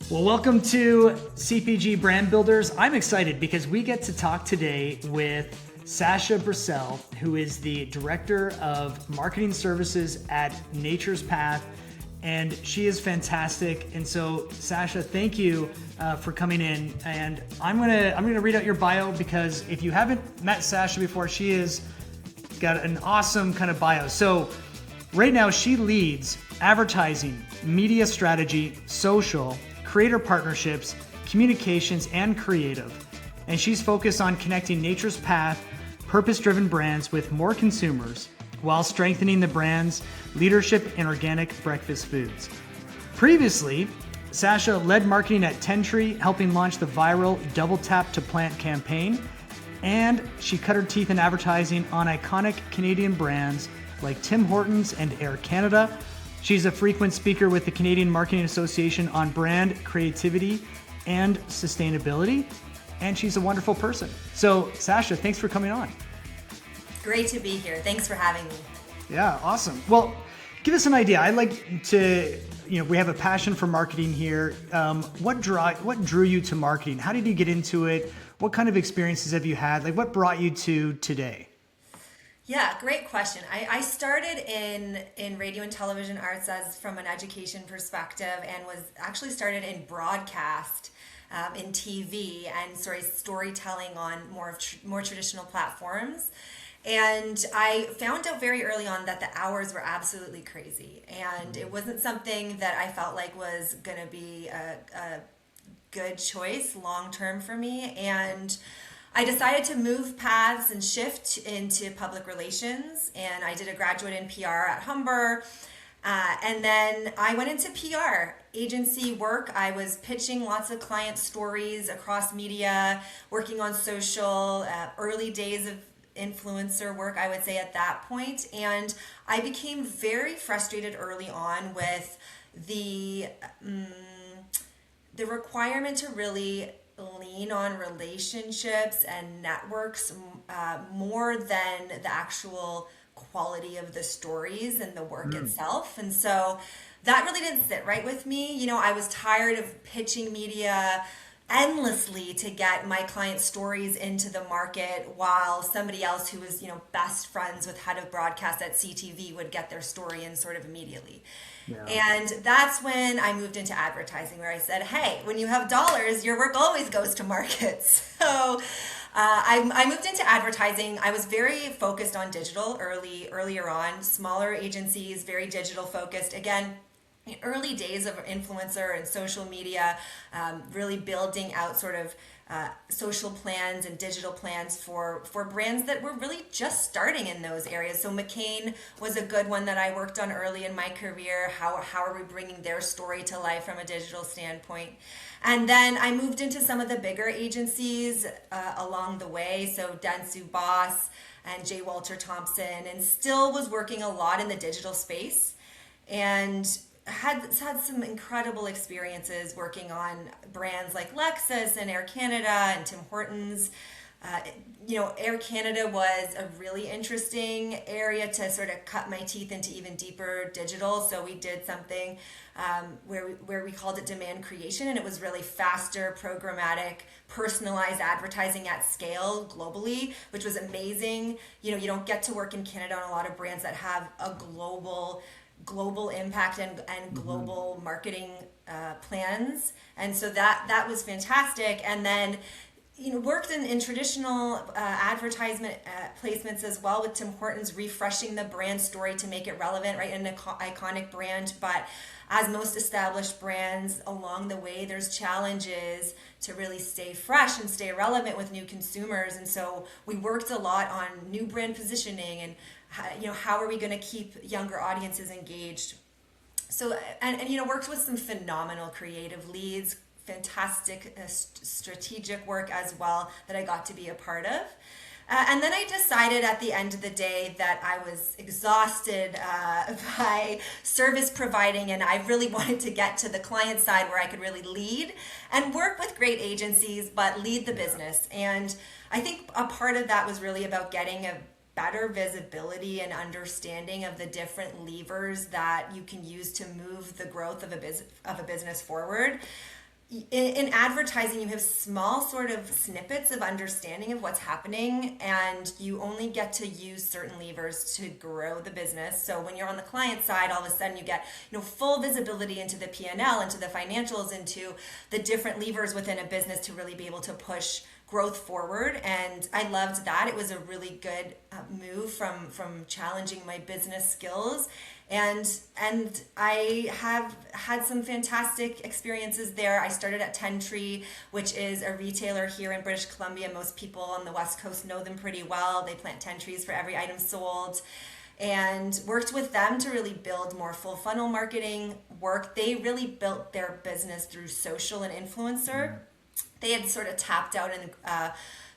Well, welcome to CPG Brand Builders. I'm excited because we get to talk today with Sasha Bricel, who is the Director of Marketing Services at Nature's Path, and she is fantastic. And so, Sasha, thank you for coming in. And I'm gonna read out your bio because if you haven't met Sasha before, she is got an awesome kind of bio. So, right now she leads advertising, media strategy, social, creator partnerships, communications, and creative. And she's focused on connecting Nature's Path, purpose-driven brands with more consumers while strengthening the brand's leadership in organic breakfast foods. Previously, Sasha led marketing at Tentree, helping launch the viral Double Tap to Plant campaign. And she cut her teeth in advertising on iconic Canadian brands like Tim Hortons and Air Canada. She's a frequent speaker with the Canadian Marketing Association on brand creativity and sustainability, and she's a wonderful person. So, Sasha, thanks for coming on. Great to be here. Thanks for having me. Yeah, awesome. Well, give us an idea. I'd like to, we have a passion for marketing here. What drew you to marketing? How did you get into it? What kind of experiences have you had? Like, what brought you to today? Yeah, great question. I started in radio and television arts as from an education perspective, and was actually started in broadcast, in TV and storytelling on more traditional platforms. And I found out very early on that the hours were absolutely crazy, and it wasn't something that I felt like was going to be a good choice long term for me. And I decided to move paths and shift into public relations, and I did a graduate in PR at Humber, and then I went into PR agency work. I was pitching lots of client stories across media, working on social, early days of influencer work, I would say at that point, and I became very frustrated early on with the requirement to really lean on relationships and networks more than the actual quality of the stories and the work itself. And so that really didn't sit right with me. I was tired of pitching media endlessly to get my client stories into the market while somebody else who was, best friends with head of broadcast at CTV would get their story in sort of immediately. Yeah. And that's when I moved into advertising, where I said, hey, when you have dollars, your work always goes to markets. So I moved into advertising. I was very focused on digital earlier on, smaller agencies, very digital focused. Again, early days of influencer and social media, really building out sort of social plans and digital plans for brands that were really just starting in those areas. So McCain was a good one that I worked on early in my career. How are we bringing their story to life from a digital standpoint? And then I moved into some of the bigger agencies along the way. So Dentsu Boss and J. Walter Thompson, and still was working a lot in the digital space. And had some incredible experiences working on brands like Lexus and Air Canada and Tim Hortons. Air Canada was a really interesting area to sort of cut my teeth into even deeper digital. So we did something where we called it demand creation, and it was really faster, programmatic, personalized advertising at scale globally, which was amazing. You don't get to work in Canada on a lot of brands that have a global impact and global marketing plans, and so that was fantastic. And then worked in traditional advertisement placements as well with Tim Hortons, refreshing the brand story to make it relevant, right, an iconic brand. But as most established brands, along the way there's challenges to really stay fresh and stay relevant with new consumers. And so we worked a lot on new brand positioning and how are we going to keep younger audiences engaged? So, and worked with some phenomenal creative leads, fantastic strategic work as well that I got to be a part of. And then I decided at the end of the day that I was exhausted by service providing, and I really wanted to get to the client side where I could really lead and work with great agencies, but lead the business. And I think a part of that was really about getting a better visibility and understanding of the different levers that you can use to move the growth of a business forward. in advertising, you have small sort of snippets of understanding of what's happening, and you only get to use certain levers to grow the business. So when you're on the client side, all of a sudden you get, full visibility into the P&L, into the financials, into the different levers within a business to really be able to push growth forward. And I loved that. It was a really good move from challenging my business skills. And I have had some fantastic experiences there. I started at Tentree, which is a retailer here in British Columbia. Most people on the West Coast know them pretty well. They plant 10 trees for every item sold, and worked with them to really build more full funnel marketing work. They really built their business through social and influencer. They had sort of tapped out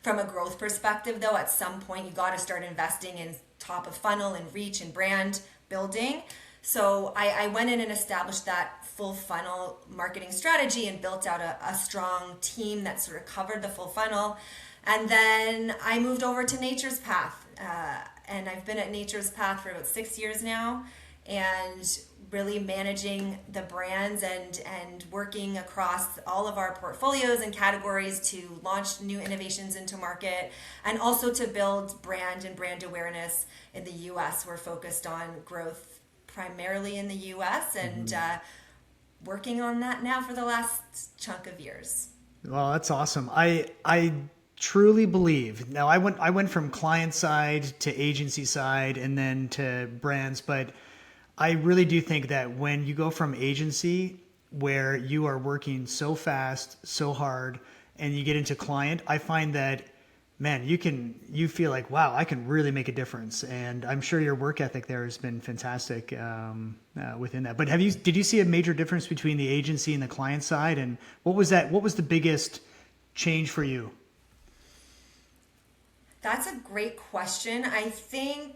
from a growth perspective, though. At some point, you got to start investing in top of funnel and reach and brand building. So I went in and established that full funnel marketing strategy and built out a strong team that sort of covered the full funnel. And then I moved over to Nature's Path. And I've been at Nature's Path for about 6 years now, and really managing the brands and working across all of our portfolios and categories to launch new innovations into market, and also to build brand and brand awareness in the US. We're focused on growth primarily in the US, and working on that now for the last chunk of years. Well, that's awesome. I truly believe, now I went from client side to agency side and then to brands, but I really do think that when you go from agency, where you are working so fast, so hard, and you get into client, I find that, man, you feel like, wow, I can really make a difference. And I'm sure your work ethic there has been fantastic within that. But did you see a major difference between the agency and the client side? And what was the biggest change for you? That's a great question. I think,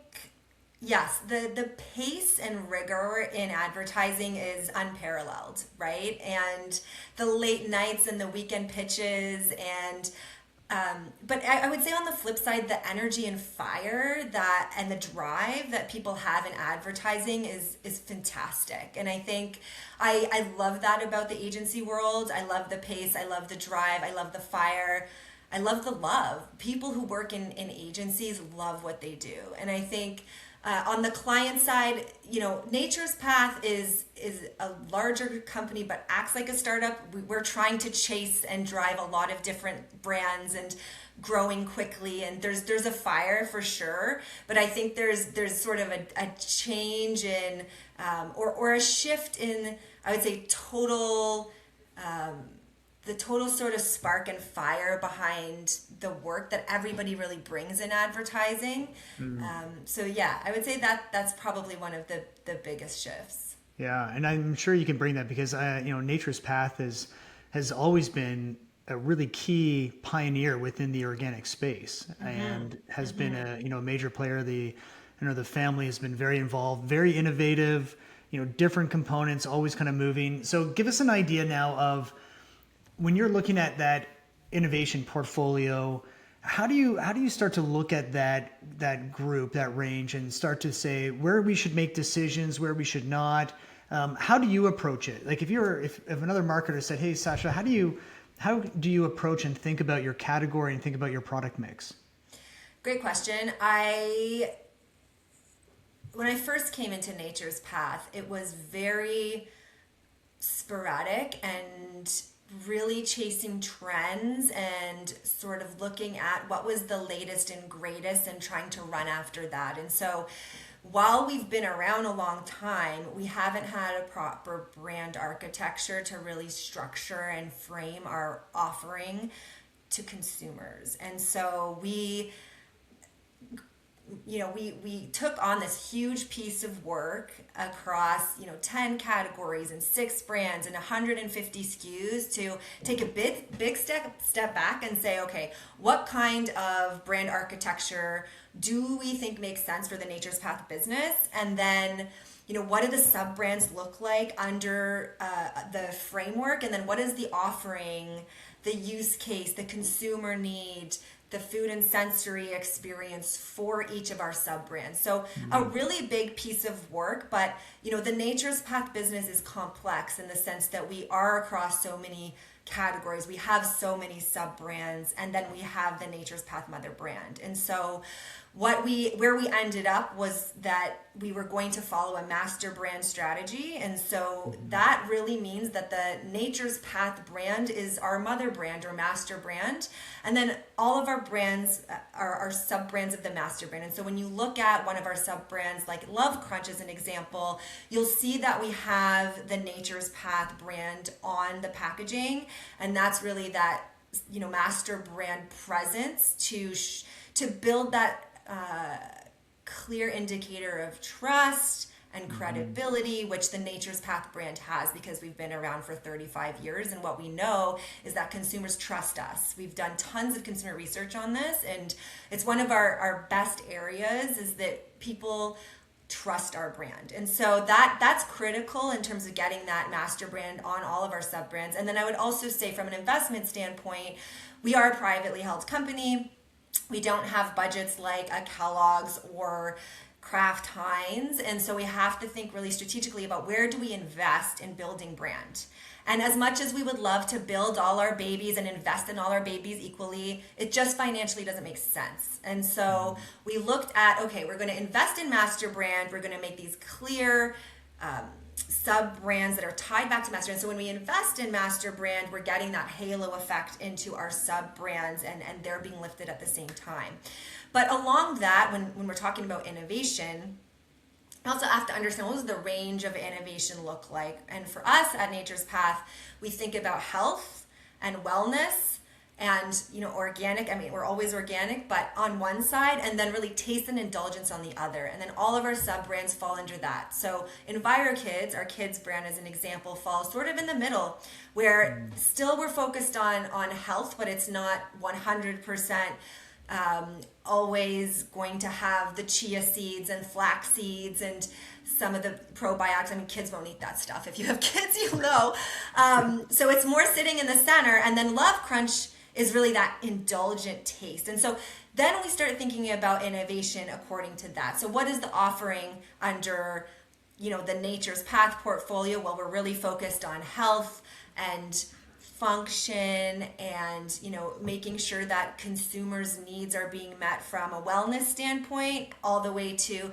yes, the pace and rigor in advertising is unparalleled, right? And the late nights and the weekend pitches, and but I would say on the flip side, the energy and fire and the drive that people have in advertising is fantastic. And I think I love that about the agency world. I love the pace. I love the drive. I love the fire. I love the love. People who work in agencies love what they do. And I think on the client side, Nature's Path is a larger company but acts like a startup. We're trying to chase and drive a lot of different brands and growing quickly. And there's a fire for sure. But I think there's sort of a change in or a shift in, I would say, the total sort of spark and fire behind the work that everybody really brings in advertising. So yeah, I would say that's probably one of the biggest shifts. Yeah, and I'm sure you can bring that because Nature's Path has always been a really key pioneer within the organic space, and has been a major player. The family has been very involved, very innovative. Different components, always kind of moving. So give us an idea now of, when you're looking at that innovation portfolio, how do you start to look at that group, that range, and start to say where we should make decisions, where we should not? How do you approach it? Like if another marketer said, "Hey, Sasha, how do you approach and think about your category and think about your product mix?" Great question. When I first came into Nature's Path, it was very sporadic and really chasing trends and sort of looking at what was the latest and greatest and trying to run after that. And so while we've been around a long time, we haven't had a proper brand architecture to really structure and frame our offering to consumers. And so we took on this huge piece of work across 10 categories and 6 brands and 150 SKUs to take a big step back and say, okay, what kind of brand architecture do we think makes sense for the Nature's Path business? And then what do the sub brands look like under the framework? And then what is the offering, the use case, the consumer need, the food and sensory experience for each of our sub brands? So a really big piece of work, but the Nature's Path business is complex in the sense that we are across so many categories. We have so many sub brands, and then we have the Nature's Path mother brand. And so where we ended up was that we were going to follow a master brand strategy. And so that really means that the Nature's Path brand is our mother brand or master brand. And then all of our brands are sub brands of the master brand. And so when you look at one of our sub brands, like Love Crunch as an example, you'll see that we have the Nature's Path brand on the packaging. And that's really that, master brand presence to build that clear indicator of trust and credibility, which the Nature's Path brand has, because we've been around for 35 years. And what we know is that consumers trust us. We've done tons of consumer research on this, and it's one of our best areas is that people trust our brand. And so that's critical in terms of getting that master brand on all of our sub brands. And then I would also say, from an investment standpoint, we are a privately held company. We don't have budgets like a Kellogg's or Kraft Heinz. And so we have to think really strategically about where do we invest in building brand. And as much as we would love to build all our babies and invest in all our babies equally, it just financially doesn't make sense. And so we looked at, okay, we're going to invest in master brand. We're going to make these clear sub brands that are tied back to master. And so when we invest in master brand, we're getting that halo effect into our sub brands, and they're being lifted at the same time. But along that, when we're talking about innovation, we also have to understand, what does the range of innovation look like? And for us at Nature's Path, we think about health and wellness and, organic. I mean, we're always organic, but on one side, and then really taste and indulgence on the other. And then all of our sub brands fall under that. So EnviroKids, our kids brand as an example, falls sort of in the middle, where still we're focused on health, but it's not 100% always going to have the chia seeds and flax seeds and some of the probiotics. I mean, kids won't eat that stuff. If you have kids, you'll know. So it's more sitting in the center. And then Love Crunch is really that indulgent taste. And so then we start thinking about innovation according to that. So what is the offering under, the Nature's Path portfolio? Well, we're really focused on health and function and, making sure that consumers' needs are being met from a wellness standpoint, all the way to,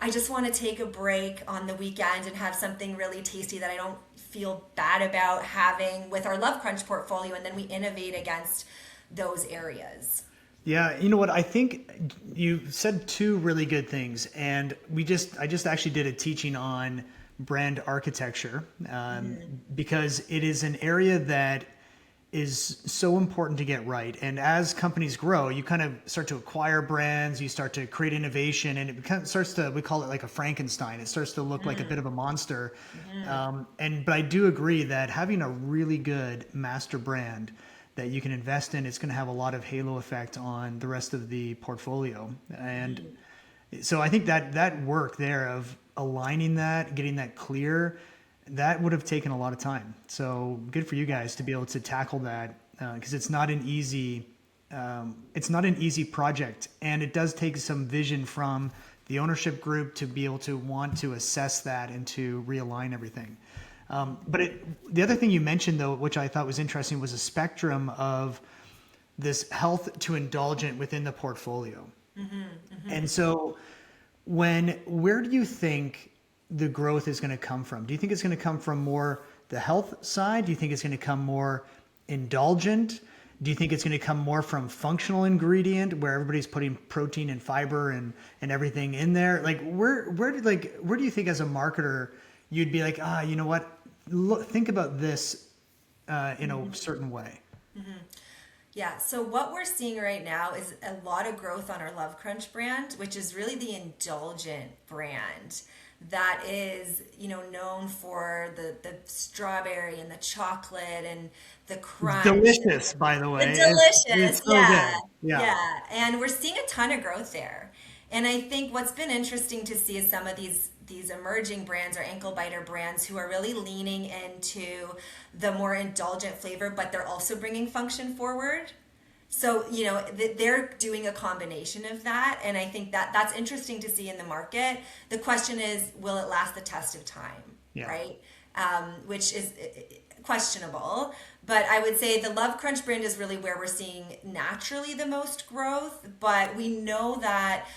I just want to take a break on the weekend and have something really tasty that I don't feel bad about having with our Love Crunch portfolio. And then we innovate against those areas. Yeah, you know what? I think you said two really good things, and I just actually did a teaching on brand architecture because it is an area that is so important to get right. And as companies grow, you kind of start to acquire brands, you start to create innovation, and it kind of starts to, we call it like a Frankenstein. It starts to look like a bit of a monster. But I do agree that having a really good master brand that you can invest in, it's going to have a lot of halo effect on the rest of the portfolio. And so I think that work there of aligning that, getting that clear, that would have taken a lot of time. So good for you guys to be able to tackle that, because it's not an easy project, and it does take some vision from the ownership group to be able to want to assess that and to realign everything. But the other thing you mentioned, though, which I thought was interesting, was a spectrum of this health to indulgent within the portfolio. And so where do you think the growth is going to come from? Do you think it's going to come from more the health side? Do you think it's going to come more indulgent? Do you think it's going to come more from functional ingredient where everybody's putting protein and fiber and everything in there? Like where do you think as a marketer you'd be like, you know what? Think about this in a certain way. Yeah, so what we're seeing right now is a lot of growth on our Love Crunch brand, which is really the indulgent brand that is, known for the strawberry and the chocolate and the crunch. Delicious, by the way. It's so yeah. good. Yeah. And we're seeing a ton of growth there. And I think what's been interesting to see is some of these emerging brands or ankle biter brands who are really leaning into the more indulgent flavor, but they're also bringing function forward. So, they're doing a combination of that. And I think that's interesting to see in the market. The question is, will it last the test of time? Yeah. Right? Which is, questionable. But I would say the Love Crunch brand is really where we're seeing naturally the most growth. But we know that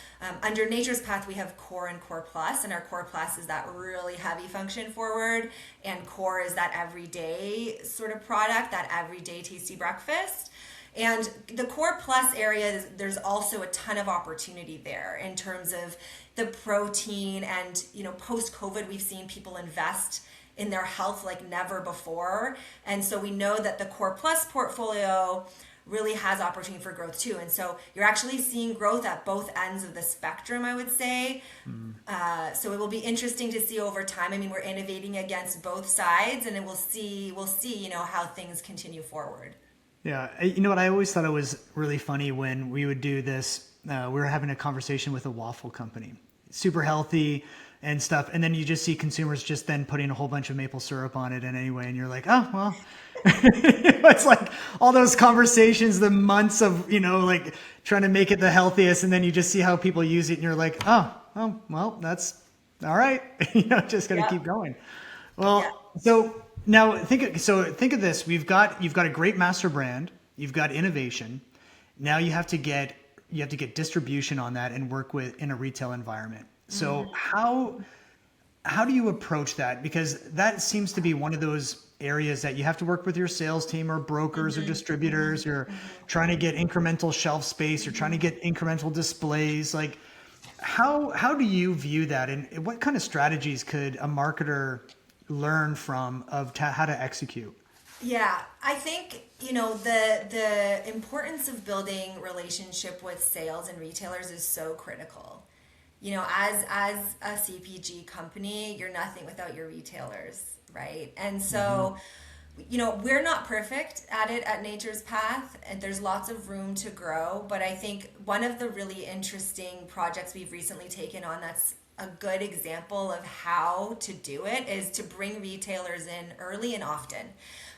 under Nature's Path, we have Core and Core Plus, and our Core Plus is that really heavy function forward, and Core is that everyday sort of product, that everyday tasty breakfast. And the Core Plus area, there's also a ton of opportunity there in terms of the protein. And, post COVID, we've seen people invest in their health like never before. And so we know that the Core Plus portfolio really has opportunity for growth too. And so you're actually seeing growth at both ends of the spectrum, I would say. So it will be interesting to see over time. I mean, we're innovating against both sides, and then we'll see, how things continue forward. Yeah. You know what? I always thought it was really funny when we would do this. We were having a conversation with a waffle company, super healthy and stuff. And then you just see consumers just then putting a whole bunch of maple syrup on it. And anyway, and you're like, oh, well, it's like all those conversations, the months of, like trying to make it the healthiest. And then you just see how people use it and you're like, oh, well, that's all right. Just got to keep going. Well, so now think of this. You've got a great master brand. You've got innovation. Now you have to get distribution on that and work in a retail environment. So how do you approach that? Because that seems to be one of those areas that you have to work with your sales team or brokers or distributors. You're trying to get incremental shelf space. You're trying to get incremental displays. Like how do you view that? And what kind of strategies could a marketer learn from how to execute? Yeah, I think, the importance of building relationship with sales and retailers is so critical. As a CPG company, you're nothing without your retailers, right? And so, we're not perfect at it at Nature's Path, and there's lots of room to grow. But I think one of the really interesting projects we've recently taken on that's a good example of how to do it is to bring retailers in early and often.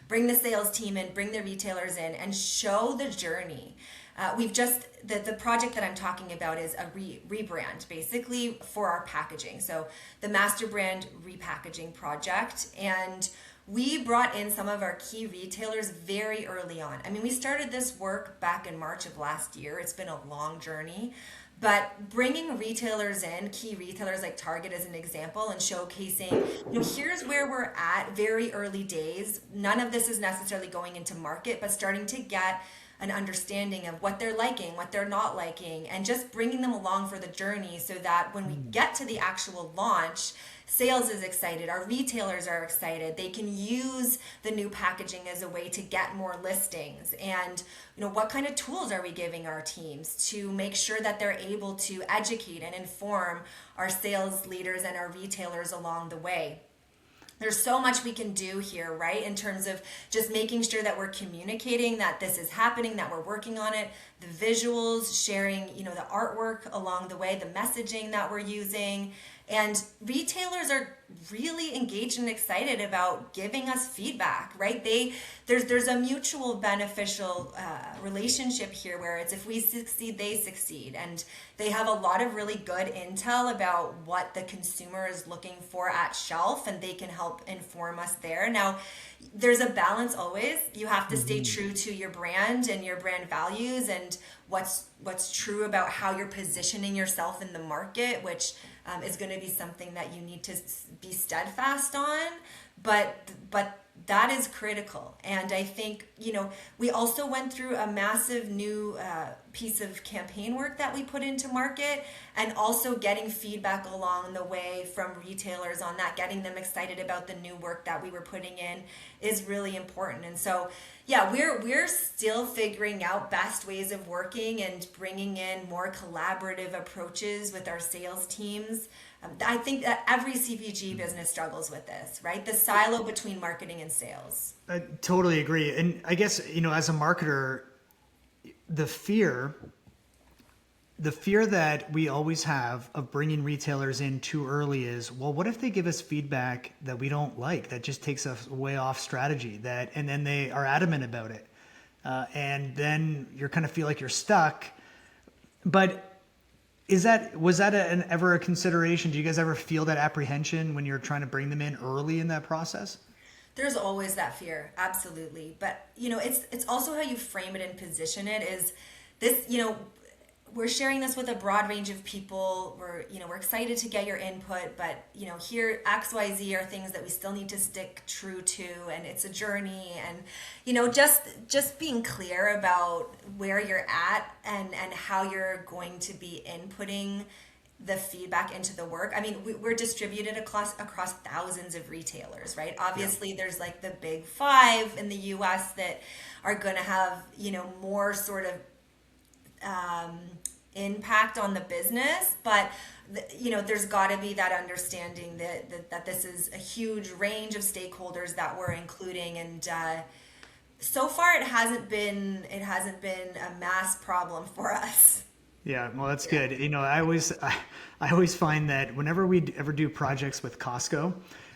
Bring the sales team in, bring the retailers in, and show the journey. The project that I'm talking about is a rebrand, basically for our packaging. So the master brand repackaging project, and we brought in some of our key retailers very early on. I mean, we started this work back in March of last year. It's been a long journey. But bringing retailers in, key retailers like Target as an example, and showcasing, here's where we're at, very early days. None of this is necessarily going into market, but starting to get an understanding of what they're liking, what they're not liking, and just bringing them along for the journey so that when we get to the actual launch, sales is excited, our retailers are excited, they can use the new packaging as a way to get more listings. And what kind of tools are we giving our teams to make sure that they're able to educate and inform our sales leaders and our retailers along the way? There's so much we can do here, right? In terms of just making sure that we're communicating that this is happening, that we're working on it, the visuals, sharing, the artwork along the way, the messaging that we're using. And retailers are really engaged and excited about giving us feedback, right? There's a mutual beneficial relationship here where it's if we succeed, they succeed. And they have a lot of really good intel about what the consumer is looking for at shelf, and they can help inform us there. Now, there's a balance always. You have to stay true to your brand and your brand values and what's true about how you're positioning yourself in the market, which is going to be something that you need to be steadfast on. But that is critical. And I think, we also went through a massive new piece of campaign work that we put into market, and also getting feedback along the way from retailers on that, getting them excited about the new work that we were putting in is really important. And so, yeah, we're still figuring out best ways of working and bringing in more collaborative approaches with our sales teams. I think that every CPG business struggles with this, right? The silo between marketing and sales. I totally agree. And I guess, as a marketer, the fear that we always have of bringing retailers in too early is, well, what if they give us feedback that we don't like, that just takes us way off strategy, and then they are adamant about it. And then you kind of feel like you're stuck. But was that ever a consideration? Do you guys ever feel that apprehension when you're trying to bring them in early in that process? There's always that fear, absolutely. But it's also how you frame it and position it. Is this, we're sharing this with a broad range of people. We're excited to get your input, but here XYZ are things that we still need to stick true to, and it's a journey. And just being clear about where you're at and how you're going to be inputting the feedback into the work. I mean, we're distributed across thousands of retailers, right? Obviously, there's like the big five in the US that are going to have, more sort of impact on the business, but there's got to be that understanding that this is a huge range of stakeholders that we're including, and so far it hasn't been a mass problem for us. Yeah, well, that's good. I always find that whenever we ever do projects with Costco,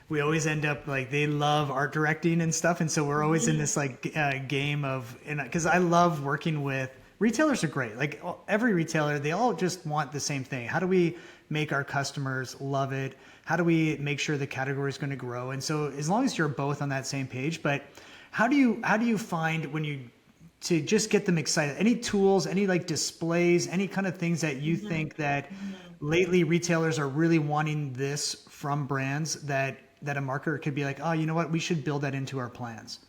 we always end up like they love art directing and stuff, and so we're always in this like game of, and because I love working with retailers are great. Like every retailer, they all just want the same thing. How do we make our customers love it? How do we make sure the category is going to grow? And so as long as you're both on that same page, but how do you find when you to just get them excited? Any tools, any like displays, any kind of things that you think that lately retailers are really wanting this from brands that a marketer could be like, oh, you know what, we should build that into our plans?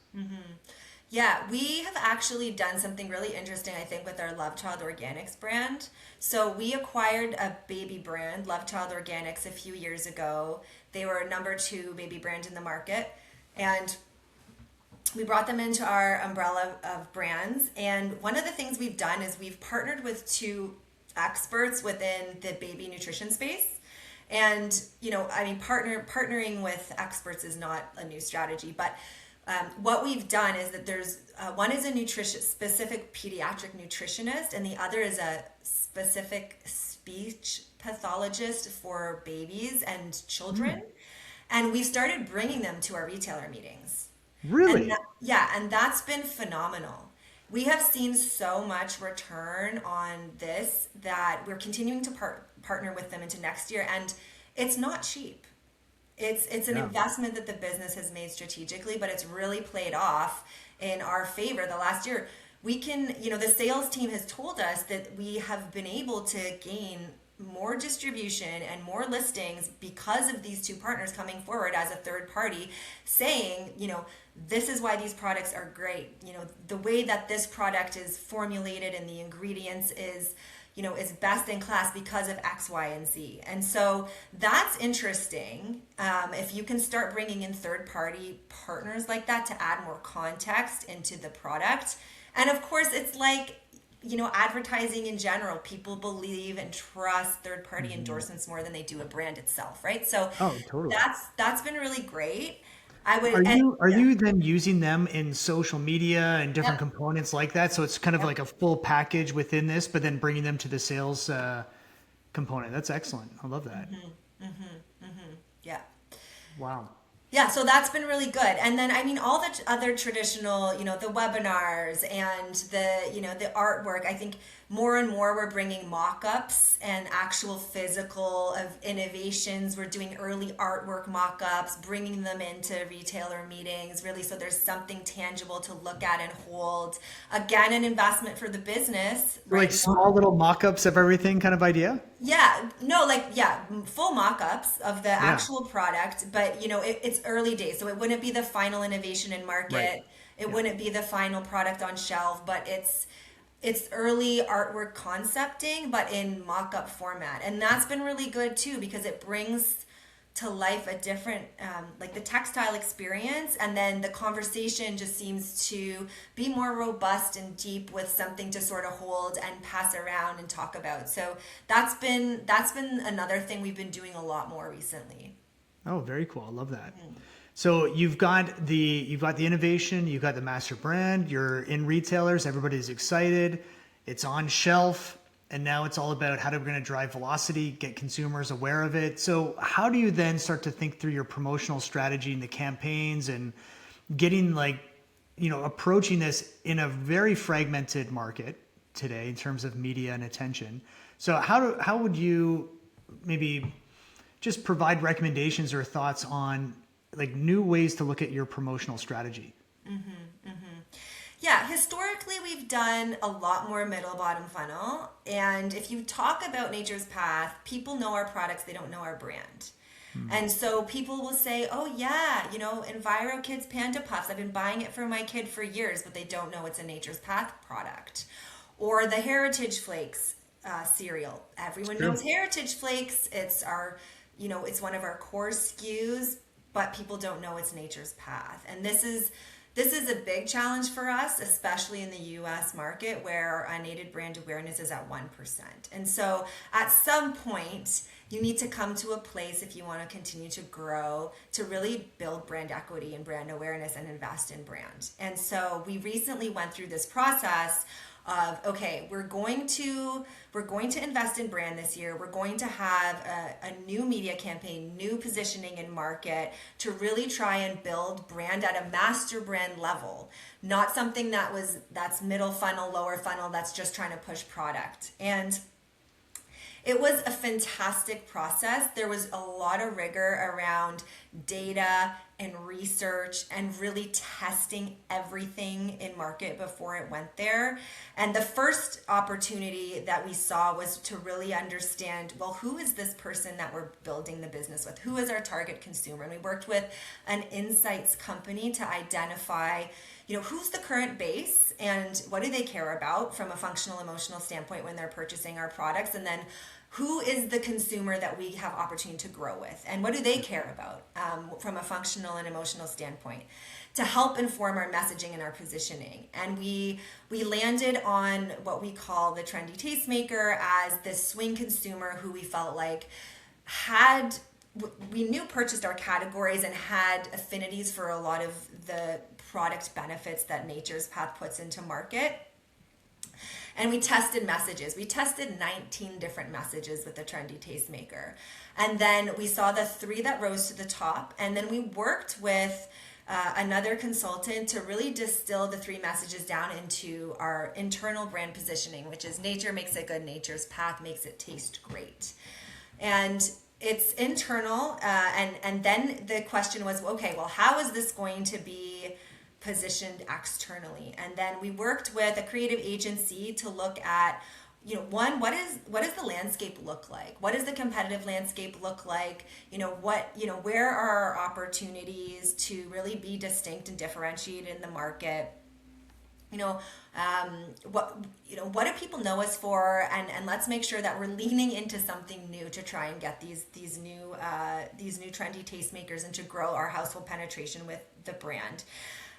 Yeah, we have actually done something really interesting, I think, with our Love Child Organics brand. So we acquired a baby brand, Love Child Organics, a few years ago. They were #2 baby brand in the market. And we brought them into our umbrella of brands. And one of the things we've done is we've partnered with two experts within the baby nutrition space. And, I mean, partnering with experts is not a new strategy, but what we've done is that there's one is a specific pediatric nutritionist, and the other is a specific speech pathologist for babies and children. And we've started bringing them to our retailer meetings. Really? And that's been phenomenal. We have seen so much return on this that we're continuing to partner with them into next year, and it's not cheap. It's an investment that the business has made strategically, but it's really played off in our favor the last year. We can, the sales team has told us that we have been able to gain more distribution and more listings because of these two partners coming forward as a third party saying, this is why these products are great. The way that this product is formulated and the ingredients is best in class because of X, Y, and Z. And so that's interesting. If you can start bringing in third-party partners like that to add more context into the product. And of course, it's like, advertising in general. People believe and trust third-party endorsements more than they do a brand itself, right? So Totally. that's been really great. I would. Are you then using them in social media and different components like that? So it's kind of like a full package within this, but then bringing them to the sales component. That's excellent. I love that. Yeah. Wow. Yeah, so that's been really good. And then, I mean, all the other traditional, the webinars and the artwork, I think more and more we're bringing mock-ups and actual physical of innovations. We're doing early artwork mock-ups, bringing them into retailer meetings, really, so there's something tangible to look at and hold. Again, an investment for the business. Right? Like small little mock-ups of everything kind of idea? Yeah, no, full mock-ups of the actual product, but it's early days, so it wouldn't be the final innovation in market. Right. It wouldn't be the final product on shelf, but it's early artwork concepting, but in mock-up format, and that's been really good too because it brings to life a different like the textile experience, and then the conversation just seems to be more robust and deep with something to sort of hold and pass around and talk about. So that's been another thing we've been doing a lot more recently. Oh, very cool. I love that. So you've got the innovation, you've got the master brand, you're in retailers, everybody's excited, it's on shelf, and now it's all about how we're going to drive velocity, get consumers aware of it. So how do you then start to think through your promotional strategy and the campaigns and getting approaching this in a very fragmented market today in terms of media and attention? So how would you maybe just provide recommendations or thoughts on like new ways to look at your promotional strategy? Yeah, historically we've done a lot more middle bottom funnel. And if you talk about Nature's Path, people know our products, they don't know our brand. And so people will say, oh yeah, Enviro Kids Panda Puffs. I've been buying it for my kid for years, but they don't know it's a Nature's Path product. Or the Heritage Flakes cereal. Everyone True. knows Heritage Flakes. It's it's one of our core SKUs, but people don't know it's Nature's Path. And this is a big challenge for us, especially in the US market where our unaided brand awareness is at 1%. And so at some point, you need to come to a place if you want to continue to grow to really build brand equity and brand awareness and invest in brand. And so we recently went through this process of, okay, we're going to invest in brand this year. We're going to have a new media campaign, new positioning in market to really try and build brand at a master brand level, not something that's middle funnel, lower funnel, that's just trying to push product. And it was a fantastic process. There was a lot of rigor around data and research and really testing everything in market before it went there. And the first opportunity that we saw was to really understand, well, who is this person that we're building the business with? Who is our target consumer? And we worked with an insights company to identify who's the current base and what do they care about from a functional emotional standpoint when they're purchasing our products, and then who is the consumer that we have opportunity to grow with and what do they care about from a functional and emotional standpoint to help inform our messaging and our positioning. And we landed on what we call the trendy tastemaker as this swing consumer who we felt like we knew purchased our categories and had affinities for a lot of the product benefits that Nature's Path puts into market. And we tested messages. We tested 19 different messages with the trendy tastemaker. And then we saw the 3 that rose to the top. And then we worked with another consultant to really distill the 3 messages down into our internal brand positioning, which is nature makes it good, Nature's Path makes it taste great. And it's internal. And then the question was, okay, well, how is this going to be positioned externally? And then we worked with a creative agency to look at, one, what does the landscape look like? What does the competitive landscape look like? Where are our opportunities to really be distinct and differentiated in the market? What do people know us for? And let's make sure that we're leaning into something new to try and get these new trendy tastemakers and to grow our household penetration with the brand.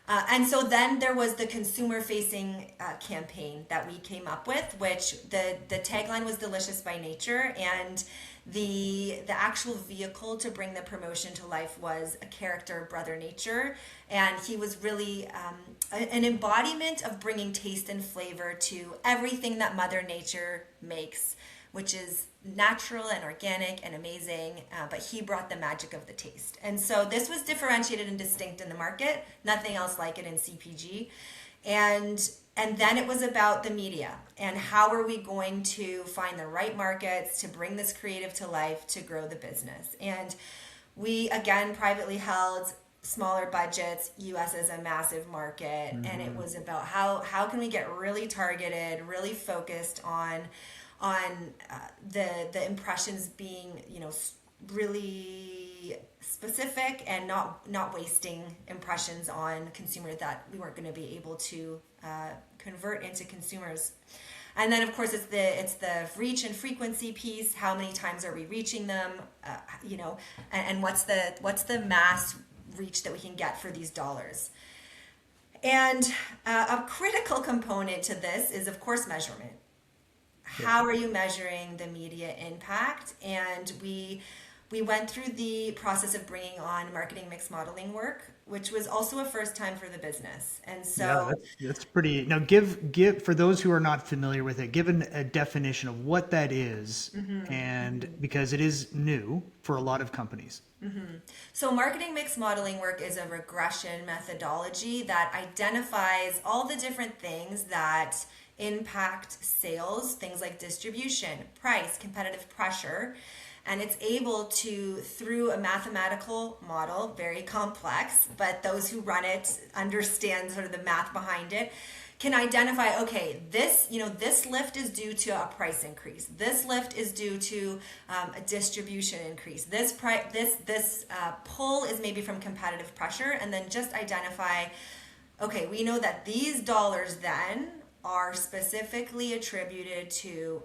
And so then there was the consumer-facing campaign that we came up with, which the tagline was "Delicious by Nature," and the actual vehicle to bring the promotion to life was a character, Brother Nature, and he was really an embodiment of bringing taste and flavor to everything that Mother Nature makes, which is natural and organic and amazing, but he brought the magic of the taste. And so this was differentiated and distinct in the market, nothing else like it in CPG. And then it was about the media and how are we going to find the right markets to bring this creative to life to grow the business. And we, again, privately held, smaller budgets, US is a massive market, and it was about how can we get really targeted, really focused on the impressions being really specific and not wasting impressions on consumers that we weren't going to be able to convert into consumers. And then of course it's the reach and frequency piece. How many times are we reaching them? And what's the mass reach that we can get for these dollars? And a critical component to this is of course measurement. How are you measuring the media impact? And we went through the process of bringing on marketing mix modeling work, which was also a first time for the business. And so that's pretty. Now, give for those who are not familiar with it, give a definition of what that is, and because it is new for a lot of companies. So marketing mix modeling work is a regression methodology that identifies all the different things that impact sales, things like distribution, price, competitive pressure. and it's able to, through a mathematical model, very complex, but those who run it understand sort of the math behind it, can identify, okay, this lift is due to a price increase. This lift is due to a distribution increase. This pull is maybe from competitive pressure, and then just identify, okay, we know that these dollars then are specifically attributed to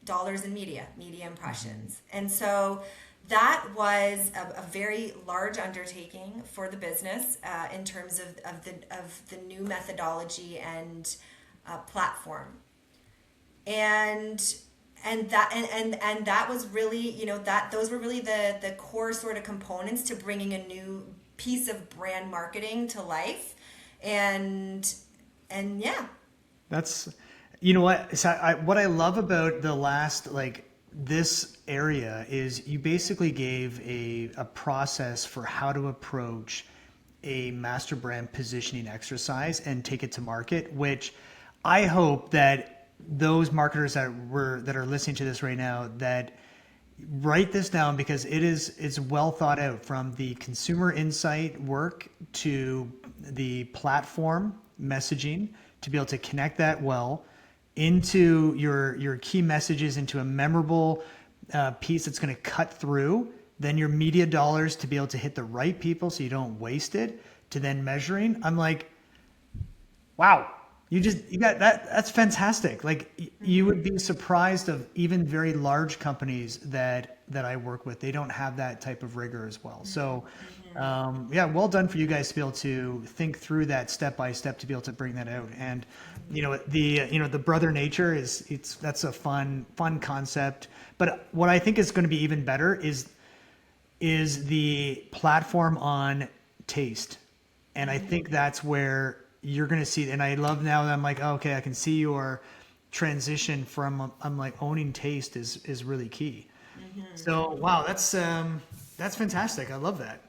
dollars in media impressions. And so that was a very large undertaking for the business in terms of the new methodology and platform. And that was really, those were really the core sort of components to bringing a new piece of brand marketing to life. And yeah. That's, you know what? So what I love about the last, like, this area is you basically gave a process for how to approach a master brand positioning exercise and take it to market, which I hope that those marketers that are listening to this right now, that write this down, because it's well thought out, from the consumer insight work to the platform messaging, to be able to connect that well into your key messages, into a memorable piece that's going to cut through, then your media dollars to be able to hit the right people so you don't waste it, to then measuring. I'm like, wow, you got that. That's fantastic. Like, you would be surprised of even very large companies that I work with. They don't have that type of rigor as well. So yeah, well done for you guys to be able to think through that step by step to be able to bring that out. And the brother nature that's a fun concept. But what I think is going to be even better is the platform on taste. And I think that's where you're going to see, and I love now that I'm like, oh, okay, I can see your transition from, I'm like, owning taste is really key. So, wow, that's fantastic. I love that.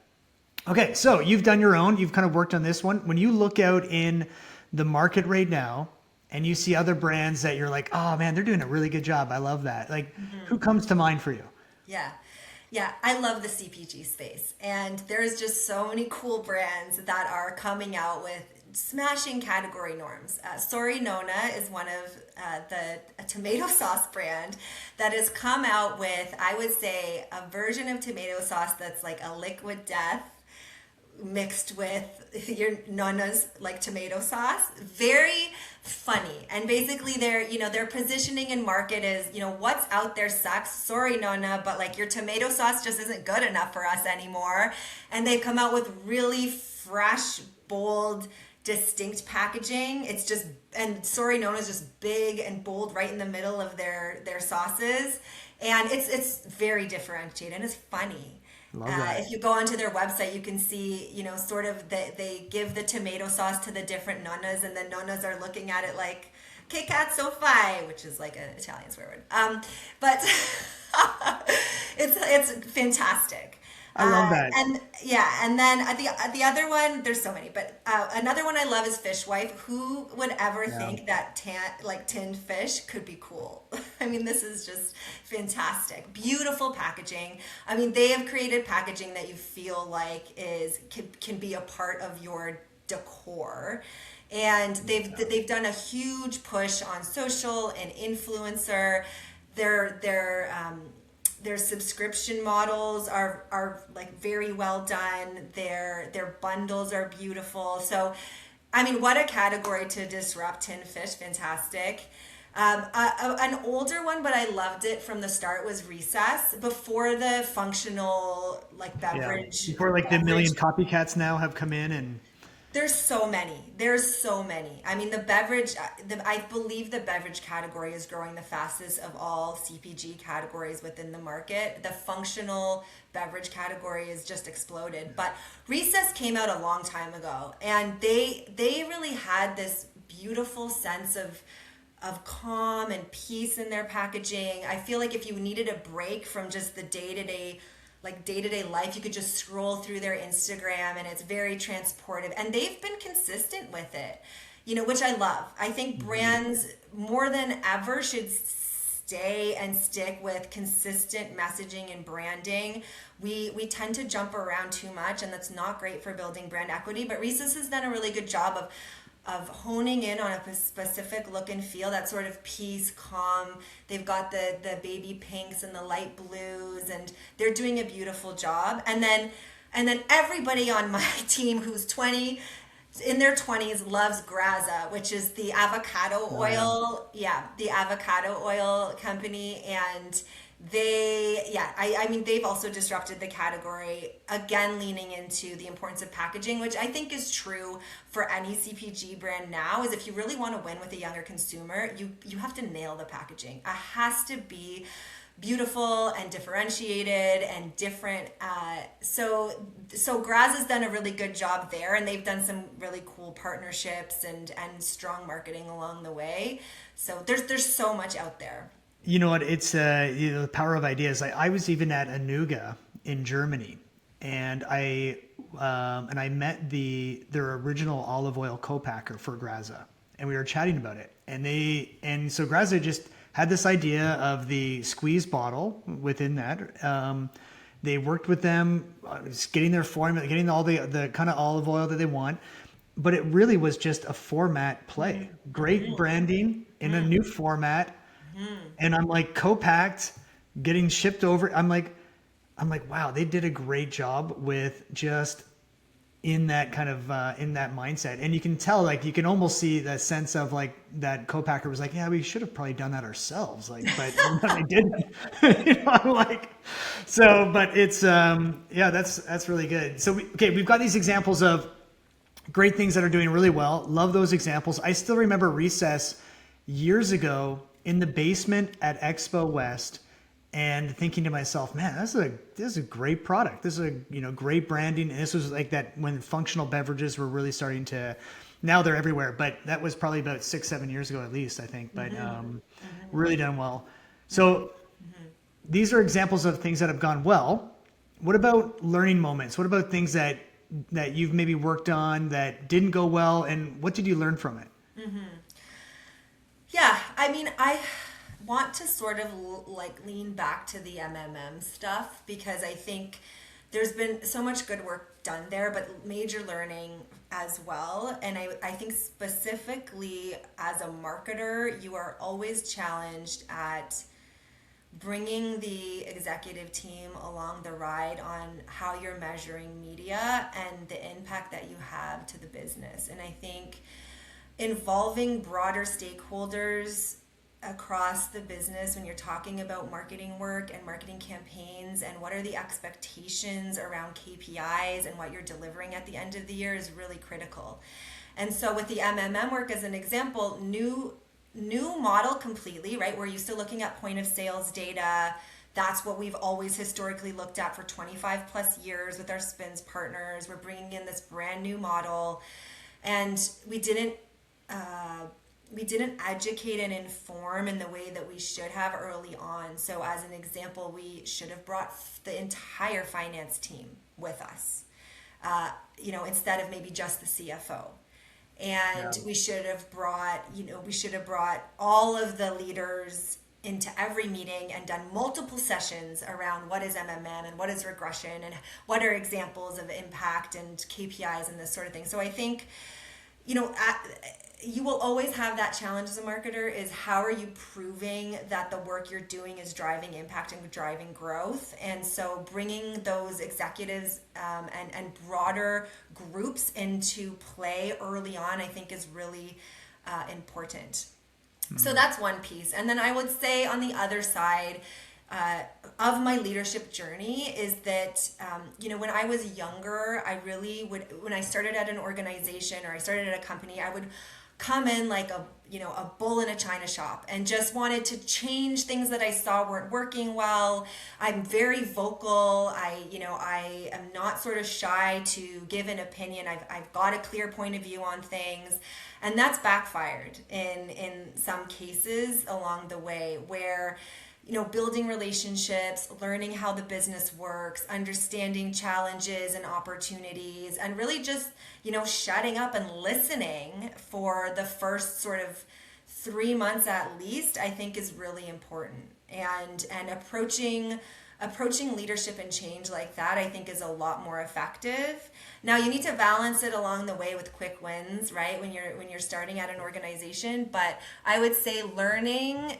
Okay, so you've done your own, you've kind of worked on this one. When you look out in the market right now and you see other brands that you're like, oh man, they're doing a really good job, I love that. Like, who comes to mind for you? Yeah, I love the CPG space, and there's just so many cool brands that are coming out with smashing category norms. Sorry Nona is one of a tomato sauce brand that has come out with, I would say, a version of tomato sauce that's like a liquid death mixed with your Nona's like tomato sauce. Very funny. And basically their positioning in market is, what's out there sucks. Sorry, Nona, but like your tomato sauce just isn't good enough for us anymore. And they've come out with really fresh, bold, distinct packaging. It's just, and Sorry Nona's just big and bold right in the middle of their sauces. And it's very differentiated and it's funny. If you go onto their website, you can see, sort of they give the tomato sauce to the different nonas, and the nonas are looking at it like, "Che cazzo fai," which is like an Italian swear word. But it's fantastic. I love that. And then the other one, there's so many, but another one I love is Fishwife. Who would ever think that tinned fish could be cool? I mean, this is just fantastic. Beautiful packaging. I mean, they have created packaging that you feel like can be a part of your decor. And they've done a huge push on social and influencer. Their subscription models are like very well done. Their bundles are beautiful. So, I mean, what a category to disrupt. Tin fish, fantastic. An older one, but I loved it from the start, was Recess, before the functional like beverage. Before like the million copycats now have come in and. There's so many. I mean, I believe the beverage category is growing the fastest of all CPG categories within the market. The functional beverage category has just exploded. But Recess came out a long time ago, and they really had this beautiful sense of calm and peace in their packaging. I feel like if you needed a break from just the day-to-day life, you could just scroll through their Instagram, and it's very transportive, and they've been consistent with it, which I love. I think brands more than ever should stay and stick with consistent messaging and branding. We tend to jump around too much, and that's not great for building brand equity. But Reese's has done a really good job of honing in on a specific look and feel, that sort of peace, calm. They've got the baby pinks and the light blues, and they're doing a beautiful job. And then everybody on my team who's in their 20s loves Graza, which is the avocado oil. Yeah, the avocado oil company. And I mean, they've also disrupted the category, again, leaning into the importance of packaging, which I think is true for any CPG brand now, is if you really want to win with a younger consumer, you have to nail the packaging. It has to be beautiful and differentiated and different. So Graz has done a really good job there, and they've done some really cool partnerships and strong marketing along the way. So there's so much out there. You know what? It's the power of ideas. I was even at Anuga in Germany, and I met their original olive oil co-packer for Graza, and we were chatting about it. And so Graza just had this idea of the squeeze bottle within that. They worked with them, just getting their formula, getting all the kind of olive oil that they want. But it really was just a format play. Great branding in a new format. And I'm like, co-packed, getting shipped over. I'm like, wow, they did a great job with just in that kind of in that mindset. And you can tell, like, you can almost see that sense of like that co-packer was like, yeah, we should have probably done that ourselves. Like, but they didn't. I'm like, so, but it's that's really good. So we've got these examples of great things that are doing really well. Love those examples. I still remember Recess years ago in the basement at Expo West, and thinking to myself, man, this is a great product. This is a great branding. And this was like that when functional beverages were really starting to, now they're everywhere, but that was probably about 6-7 years ago at least, I think. But really done well. So these are examples of things that have gone well. What about learning moments? What about things that you've maybe worked on that didn't go well, and what did you learn from it? Yeah, I mean, I want to sort of like lean back to the MMM stuff, because I think there's been so much good work done there, but major learning as well. And I think specifically as a marketer, you are always challenged at bringing the executive team along the ride on how you're measuring media and the impact that you have to the business. And I think involving broader stakeholders across the business when you're talking about marketing work and marketing campaigns, and what are the expectations around KPIs and what you're delivering at the end of the year is really critical. And so with the MMM work as an example, new model completely, right? We're used to looking at point of sales data. That's what we've always historically looked at for 25 plus years with our spins partners. We're bringing in this brand new model, and we didn't educate and inform in the way that we should have early on. So as an example, we should have brought the entire finance team with us, instead of maybe just the CFO. And we should have brought all of the leaders into every meeting and done multiple sessions around what is MMM and what is regression and what are examples of impact and KPIs and this sort of thing. So I think, you will always have that challenge as a marketer, is how are you proving that the work you're doing is driving impact and driving growth? And so bringing those executives and broader groups into play early on, I think, is really important. So that's one piece. And then I would say on the other side of my leadership journey is that, when I was younger, I really would, when I started at an organization or I started at a company, I would come in like a bull in a china shop and just wanted to change things that I saw weren't working well. I'm very vocal. I am not sort of shy to give an opinion. I've got a clear point of view on things, and that's backfired in some cases along the way, where building relationships, learning how the business works, understanding challenges and opportunities, and really just, shutting up and listening for the first sort of 3 months at least, I think is really important. And approaching leadership and change like that, I think, is a lot more effective. Now you need to balance it along the way with quick wins, right? When you're starting at an organization, but I would say learning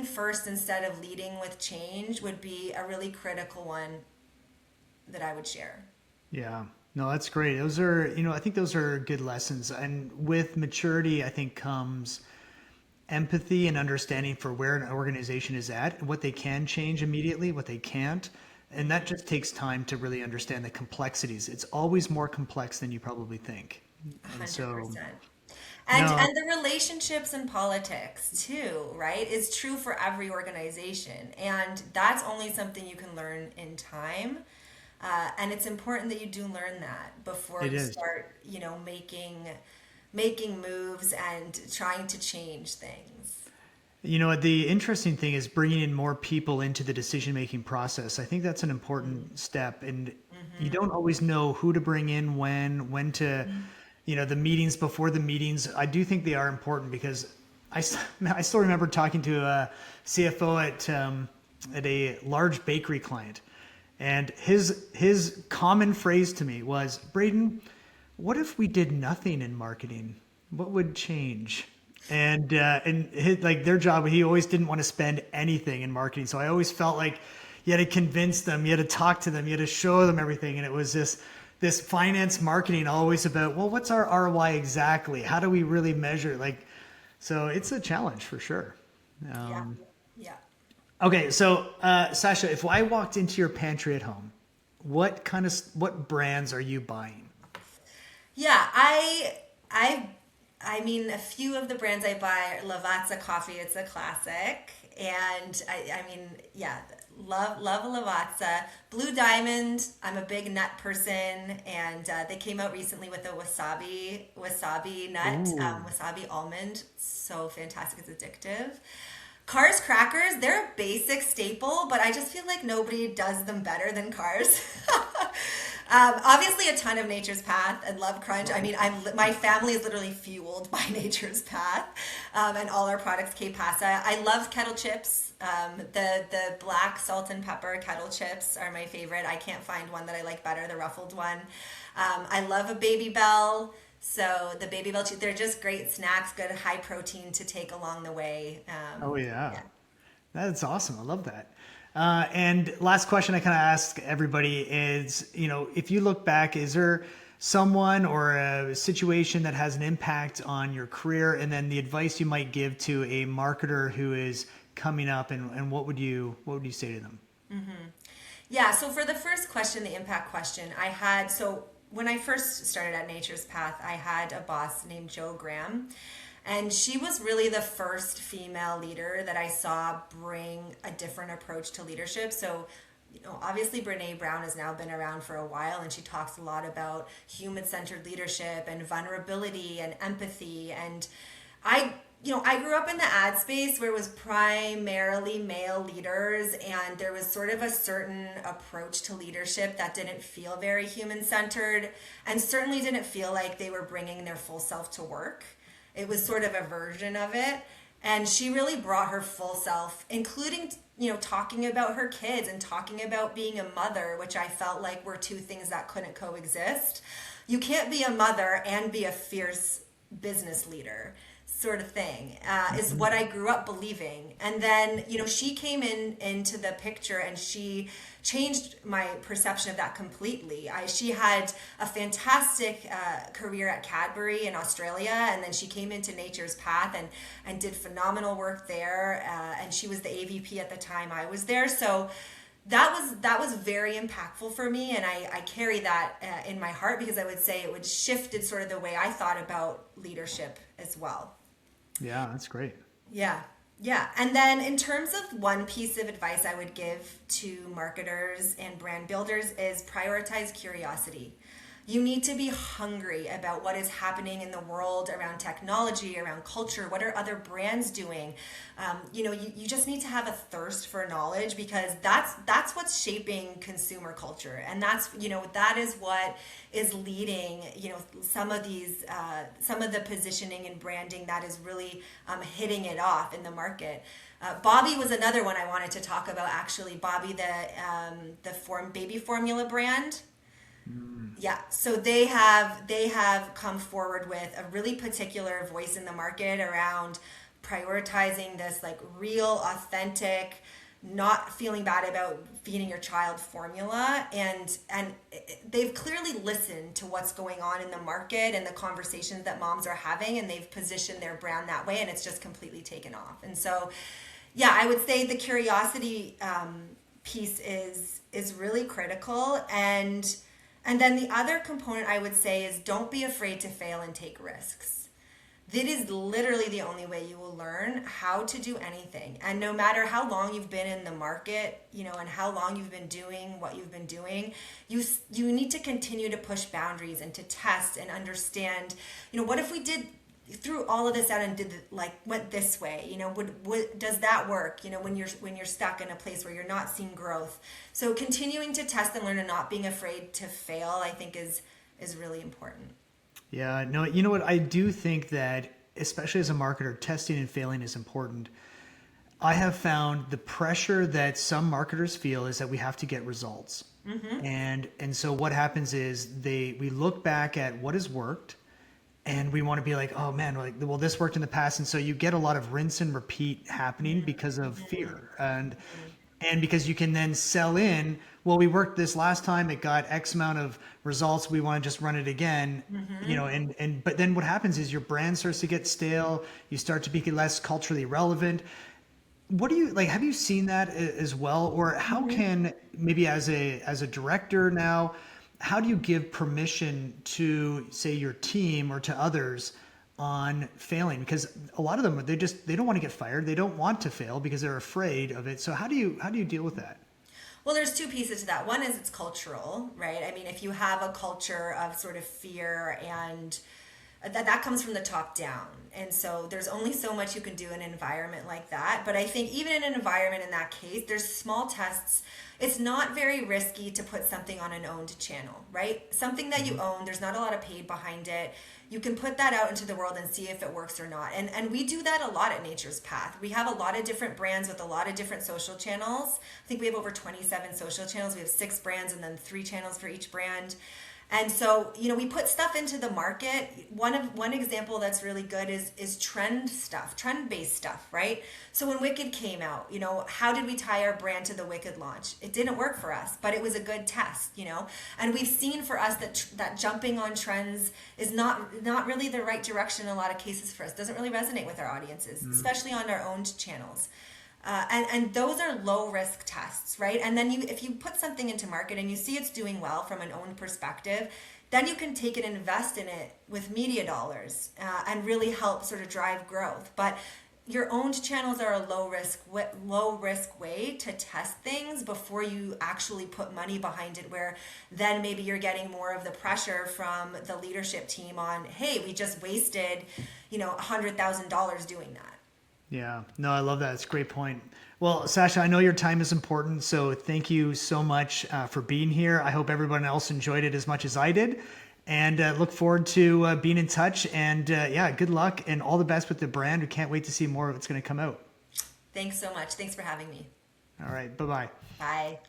first instead of leading with change would be a really critical one that I would share. Yeah. No, that's great. Those are, I think those are good lessons. And with maturity, I think comes empathy and understanding for where an organization is at, what they can change immediately, what they can't. And that just takes time to really understand the complexities. It's always more complex than you probably think. And so, 100%. And no, and the relationships and politics too, right, is true for every organization. And that's only something you can learn in time. And it's important that you do learn that before it you is. start, making moves and trying to change things. The interesting thing is bringing in more people into the decision-making process. I think that's an important step, and you don't always know who to bring in, when to, the meetings before the meetings. I do think they are important because I still remember talking to a CFO at a large bakery client, and his common phrase to me was, Braden, what if we did nothing in marketing? What would change? And like their job, he always didn't want to spend anything in marketing. So I always felt like you had to convince them, you had to talk to them, you had to show them everything. And it was this finance marketing always about, well, what's our ROI exactly? How do we really measure? So it's a challenge for sure. Yeah. Yeah. Okay, so Sasha, if I walked into your pantry at home, what brands are you buying? Yeah, I mean, a few of the brands I buy are Lavazza coffee. It's a classic, and I mean, yeah, love Lavazza. Blue Diamond. I'm a big nut person, and they came out recently with a wasabi nut, Ooh. wasabi almond. So fantastic! It's addictive. Cars crackers, they're a basic staple, but I just feel like nobody does them better than Cars. Obviously, a ton of Nature's Path and Love Crunch. I mean, my family is literally fueled by Nature's Path, and all our products K-Pasa. I love kettle chips. The black salt and pepper kettle chips are my favorite. I can't find one that I like better. The ruffled one. I love a Baby Bell. So the Baby Bell, they're just great snacks, good high protein to take along the way. Oh yeah. Yeah. That's awesome. I love that. And last question I kind of ask everybody is, if you look back, is there someone or a situation that has an impact on your career, and then the advice you might give to a marketer who is coming up, and what would you say to them? Yeah, so for the first question, the impact question, so when I first started at Nature's Path, I had a boss named Joe Graham, and she was really the first female leader that I saw bring a different approach to leadership. So, obviously Brene Brown has now been around for a while, and she talks a lot about human-centered leadership and vulnerability and empathy. And I grew up in the ad space where it was primarily male leaders, and there was sort of a certain approach to leadership that didn't feel very human centered, and certainly didn't feel like they were bringing their full self to work. It was sort of a version of it. And she really brought her full self, including, talking about her kids and talking about being a mother, which I felt like were two things that couldn't coexist. You can't be a mother and be a fierce business leader, sort of thing, is what I grew up believing. And then, she came into the picture, and she changed my perception of that completely. She had a fantastic career at Cadbury in Australia, and then she came into Nature's Path and did phenomenal work there. And she was the AVP at the time I was there. So that was very impactful for me, and I carry that in my heart, because I would say it would shifted sort of the way I thought about leadership as well. Yeah, that's great. Yeah. Yeah. And then in terms of one piece of advice I would give to marketers and brand builders is prioritize curiosity. You need to be hungry about what is happening in the world around technology, around culture. What are other brands doing? You just need to have a thirst for knowledge, because that's what's shaping consumer culture, and that is what is leading some of the positioning and branding that is really hitting it off in the market. Bobby was another one I wanted to talk about. Actually, Bobby, the baby formula brand. Yeah, so they have come forward with a really particular voice in the market around prioritizing this like real, authentic, not feeling bad about feeding your child formula, and they've clearly listened to what's going on in the market and the conversations that moms are having, and they've positioned their brand that way, and it's just completely taken off. And so, yeah, I would say the curiosity piece is really critical, and then the other component I would say is don't be afraid to fail and take risks. That is literally the only way you will learn how to do anything. And no matter how long you've been in the market, and how long you've been doing what you've been doing, you need to continue to push boundaries and to test and understand, what if we threw all of this out and went this way, does that work, when you're stuck in a place where you're not seeing growth. So continuing to test and learn and not being afraid to fail, I think is really important. Yeah, no, you know what? I do think that, especially as a marketer, testing and failing is important. I have found the pressure that some marketers feel is that we have to get results. Mm-hmm. And so what happens is we look back at what has worked, and we want to be like, oh man, well, this worked in the past. And so you get a lot of rinse and repeat happening because of fear. And because you can then sell in, well, we worked this last time, it got X amount of results, we want to just run it again. Mm-hmm. But then what happens is your brand starts to get stale, you start to be less culturally relevant. What do you like? Have you seen that as well? Or how can, maybe as a director now, how do you give permission to, say, your team or to others on failing? Because a lot of them, they don't want to get fired. They don't want to fail because they're afraid of it. So how do you deal with that? Well, there's two pieces to that. One is it's cultural, right? I mean, if you have a culture of sort of fear, and that comes from the top down. And so there's only so much you can do in an environment like that. But I think even in an environment in that case, there's small tests. It's not very risky to put something on an owned channel, right? Something that you own, there's not a lot of paid behind it. You can put that out into the world and see if it works or not. And we do that a lot at Nature's Path. We have a lot of different brands with a lot of different social channels. I think we have over 27 social channels. We have 6 brands and then 3 channels for each brand. And so, we put stuff into the market. One example that's really good is trend stuff, trend-based stuff, right? So when Wicked came out, how did we tie our brand to the Wicked launch? It didn't work for us, but it was a good test, And we've seen for us that jumping on trends is not really the right direction in a lot of cases for us. It doesn't really resonate with our audiences, especially on our owned channels. And those are low risk tests, right? And then if you put something into market and you see it's doing well from an owned perspective, then you can take it and invest in it with media dollars and really help sort of drive growth. But your owned channels are a low risk way to test things before you actually put money behind it, where then maybe you're getting more of the pressure from the leadership team on, hey, we just wasted, $100,000 doing that. Yeah, no, I love that. It's a great point. Well, Sasha, I know your time is important, so thank you so much for being here. I hope everyone else enjoyed it as much as I did, and look forward to being in touch. And good luck and all the best with the brand. We can't wait to see more of what's going to come out. Thanks so much. Thanks for having me. All right. Bye-bye. Bye.